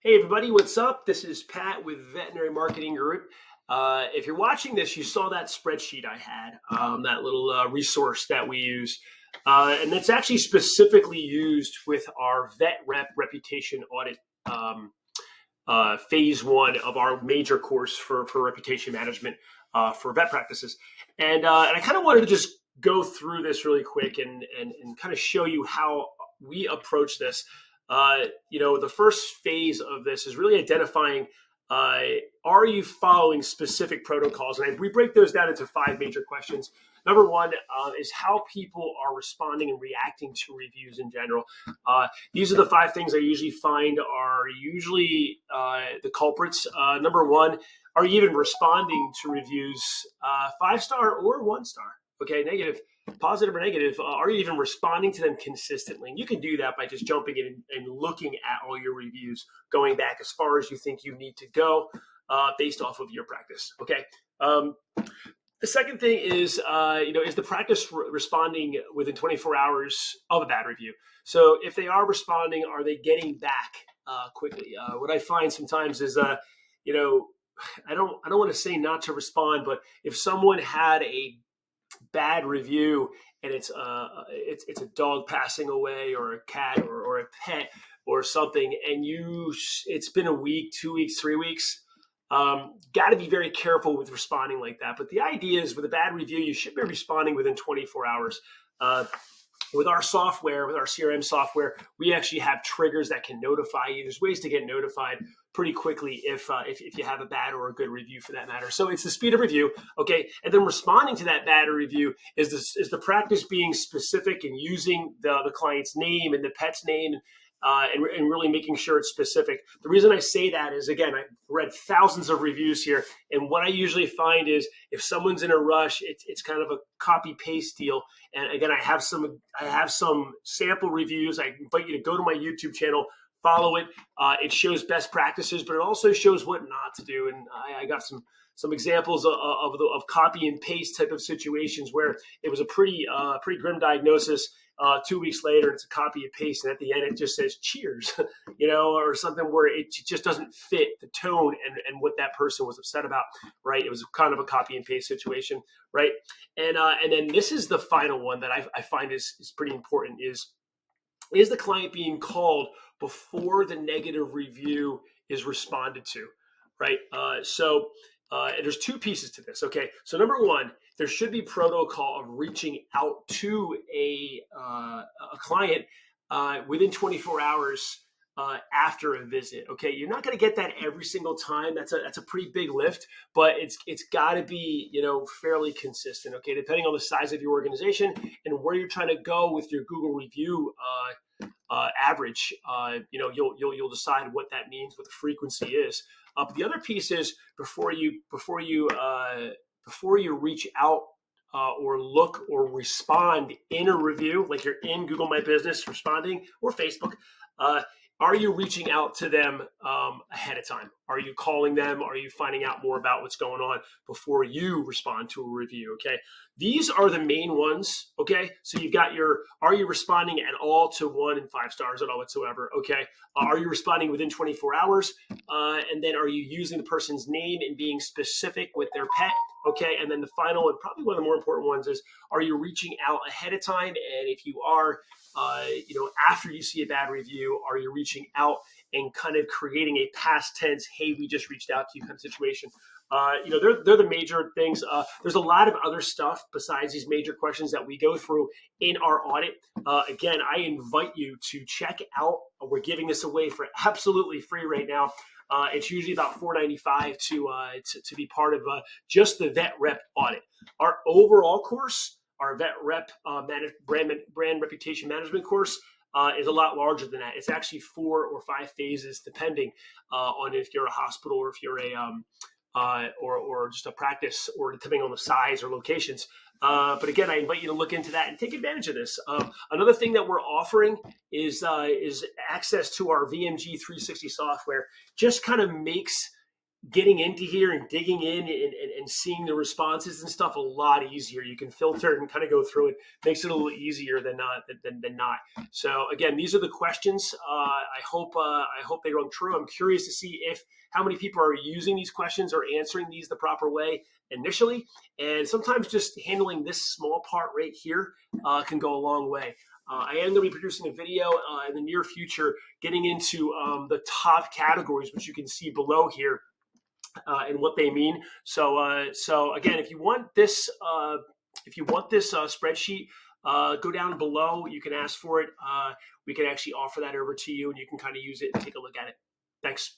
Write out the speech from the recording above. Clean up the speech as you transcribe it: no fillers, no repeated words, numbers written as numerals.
Hey everybody, what's up? This is Pat with Veterinary Marketing Group. If you're watching this, you saw that spreadsheet I had, that little resource that we use. And it's actually specifically used with our vet rep reputation audit phase one of our major course for reputation management for vet practices. And I kind of wanted to just go through this really quick and kind of show you how we approach this. The first phase of this is really identifying are you following specific protocols? And we break those down into 5 major questions. Number one is how people are responding and reacting to reviews in general. These are the 5 things I usually find are usually the culprits. Number one, are you even responding to reviews 5-star or 1-star? Okay, negative, positive or negative. Are you even responding to them consistently? And you can do that by just jumping in and looking at all your reviews, going back as far as you think you need to go based off of your practice. Okay. The second thing is, is the practice responding within 24 hours of a bad review? So if they are responding, are they getting back quickly? What I find sometimes is, I don't want to say not to respond, but if someone had a bad review and it's a dog passing away or a cat or a pet or something, and it's been a week, 2 weeks, 3 weeks. Got to be very careful with responding like that. But the idea is with a bad review, you should be responding within 24 hours. With our software, with our CRM software, we actually have triggers that can notify you. There's ways to get notified pretty quickly if you have a bad or a good review for that matter. So it's the speed of review, okay? And then responding to that bad review is the practice being specific and using the client's name and the pet's name and really making sure it's specific. The reason I say that is, again, I've read thousands of reviews here, and what I usually find is if someone's in a rush, it's kind of a copy paste deal. And again, I have some sample reviews. I invite you to go to my YouTube channel, follow it. It shows best practices, but it also shows what not to do. And I got some examples of copy and paste type of situations where it was a pretty grim diagnosis. 2 weeks later, it's a copy and paste, and at the end it just says "cheers," or something where it just doesn't fit the tone and what that person was upset about, right? It was kind of a copy and paste situation, right? And then this is the final one that I find is pretty important: is the client being called before the negative review is responded to, right? And there's 2 pieces to this. Okay, so number one, there should be protocol of reaching out to a client within 24 hours after a visit. Okay, you're not going to get that every single time. That's a pretty big lift, but it's got to be fairly consistent. Okay, depending on the size of your organization and where you're trying to go with your Google review average, you'll decide what that means, what the frequency is. But the other piece is before you reach out or look or respond in a review, like you're in Google My Business responding or Facebook, are you reaching out to them ahead of time? Are you calling them? Are you finding out more about what's going on before you respond to a review? Okay, these are the main ones. Okay, so you've got are you responding at all to 1 and 5 stars at all whatsoever? Okay, are you responding within 24 hours? And then are you using the person's name and being specific with their pet? Okay, and then the final and probably one of the more important ones is, are you reaching out ahead of time? And if you are, after you see a bad review, are you reaching out and kind of creating a past tense, hey, we just reached out to you kind of situation? They're the major things. There's a lot of other stuff besides these major questions that we go through in our audit. Again, I invite you to check out. We're giving this away for absolutely free right now. It's usually about $4.95 to be part of just the vet rep audit. Our overall course, our vet rep brand reputation management course, is a lot larger than that. It's actually 4 or 5 phases, depending on if you're a hospital or if you're or just a practice, or depending on the size or locations. But again, I invite you to look into that and take advantage of this. Another thing that we're offering is access to our VMG 360 software. Just kind of makes getting into here and digging in and seeing the responses and stuff a lot easier. You can filter and kind of go through it. Makes it a little easier than not. So again, these are the questions. I hope they rung true. I'm curious to see if how many people are using these questions or answering these the proper way initially. And sometimes just handling this small part right here can go a long way. I am going to be producing a video in the near future getting into the top categories, which you can see below here. And what they mean. So again, if you want this spreadsheet, go down below. You can ask for it. We can actually offer that over to you, and you can kind of use it and take a look at it. Thanks.